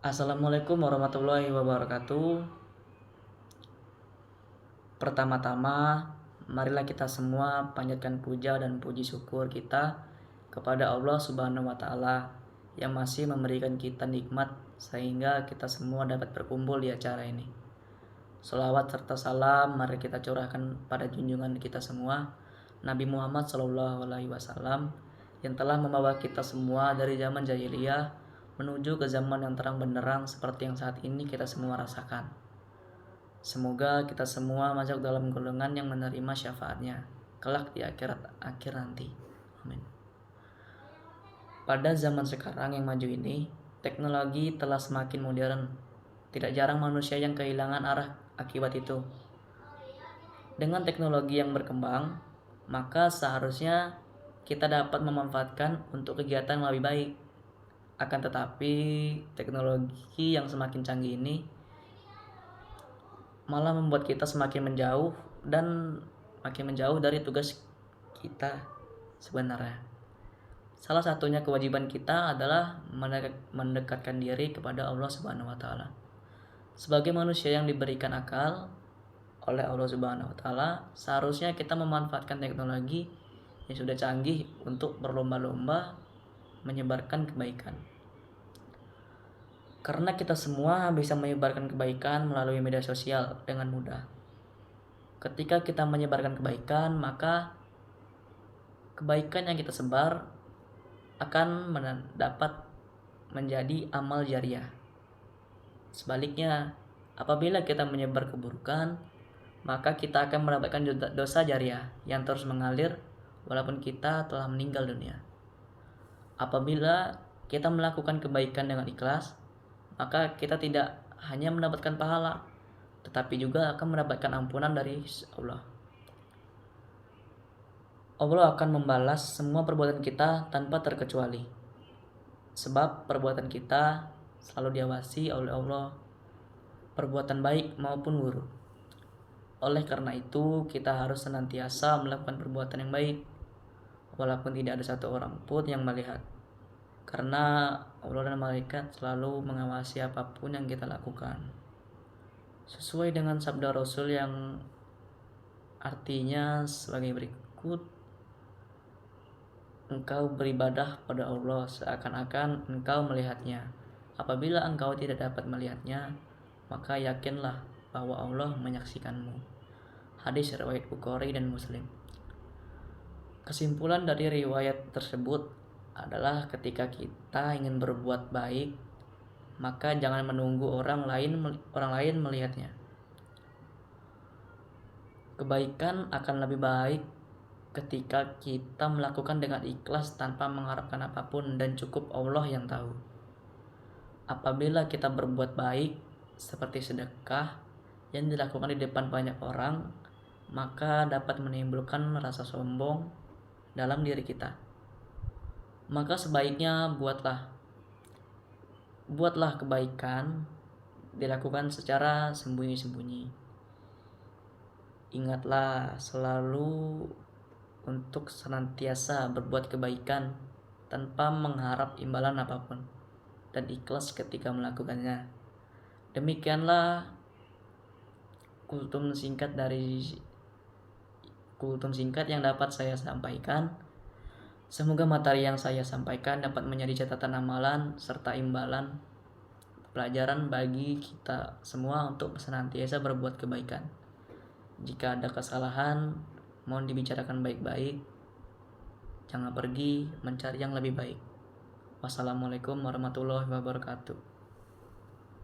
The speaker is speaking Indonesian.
Assalamualaikum warahmatullahi wabarakatuh. Pertama-tama, marilah kita semua panjatkan puja dan puji syukur kita kepada Allah Subhanahu wa Ta'ala yang masih memberikan kita nikmat sehingga kita semua dapat berkumpul di acara ini. Salawat serta salam mari kita curahkan pada junjungan kita semua, Nabi Muhammad SAW, yang telah membawa kita semua dari zaman jahiliyah menuju ke zaman yang terang benderang seperti yang saat ini kita semua rasakan. Semoga kita semua masuk dalam golongan yang menerima syafaatnya kelak di akhir nanti. Amin. Pada zaman sekarang yang maju ini, teknologi telah semakin modern. Tidak jarang manusia yang kehilangan arah akibat itu. Dengan teknologi yang berkembang, maka seharusnya kita dapat memanfaatkan untuk kegiatan yang lebih baik. Akan tetapi, teknologi yang semakin canggih ini malah membuat kita semakin menjauh dan makin menjauh dari tugas kita sebenarnya. Salah satunya kewajiban kita adalah mendekatkan diri kepada Allah Subhanahu wa Ta'ala. Sebagai manusia yang diberikan akal oleh Allah Subhanahu wa Ta'ala, seharusnya kita memanfaatkan teknologi yang sudah canggih untuk berlomba-lomba menyebarkan kebaikan. Karena kita semua bisa menyebarkan kebaikan melalui media sosial dengan mudah. Ketika kita menyebarkan kebaikan, maka kebaikan yang kita sebar akan dapat menjadi amal jariah. Sebaliknya, apabila kita menyebar keburukan, maka kita akan mendapatkan dosa jariah yang terus mengalir walaupun kita telah meninggal dunia. Apabila kita melakukan kebaikan dengan ikhlas, maka kita tidak hanya mendapatkan pahala, tetapi juga akan mendapatkan ampunan dari Allah. Allah akan membalas semua perbuatan kita tanpa terkecuali. Sebab perbuatan kita selalu diawasi oleh Allah, perbuatan baik maupun buruk. Oleh karena itu, kita harus senantiasa melakukan perbuatan yang baik, walaupun tidak ada satu orang pun yang melihat. Karena Allah dan malaikat selalu mengawasi apapun yang kita lakukan. Sesuai dengan sabda Rasul yang artinya sebagai berikut, engkau beribadah pada Allah seakan-akan engkau melihatnya. Apabila engkau tidak dapat melihatnya, maka yakinlah bahwa Allah menyaksikanmu. Hadis riwayat Bukhari dan Muslim. Kesimpulan dari riwayat tersebut adalah ketika kita ingin berbuat baik, maka jangan menunggu orang lain melihatnya. Kebaikan akan lebih baik ketika kita melakukan dengan ikhlas tanpa mengharapkan apapun dan cukup Allah yang tahu. Apabila kita berbuat baik seperti sedekah yang dilakukan di depan banyak orang, maka dapat menimbulkan rasa sombong dalam diri kita. Maka sebaiknya buatlah kebaikan dilakukan secara sembunyi-sembunyi. Ingatlah selalu untuk senantiasa berbuat kebaikan tanpa mengharap imbalan apapun dan ikhlas ketika melakukannya. Demikianlah kultum singkat yang dapat saya sampaikan. Semoga materi yang saya sampaikan dapat menjadi catatan amalan serta imbalan pelajaran bagi kita semua untuk senantiasa berbuat kebaikan. Jika ada kesalahan, mohon dibicarakan baik-baik. Jangan pergi mencari yang lebih baik. Wassalamualaikum warahmatullahi wabarakatuh.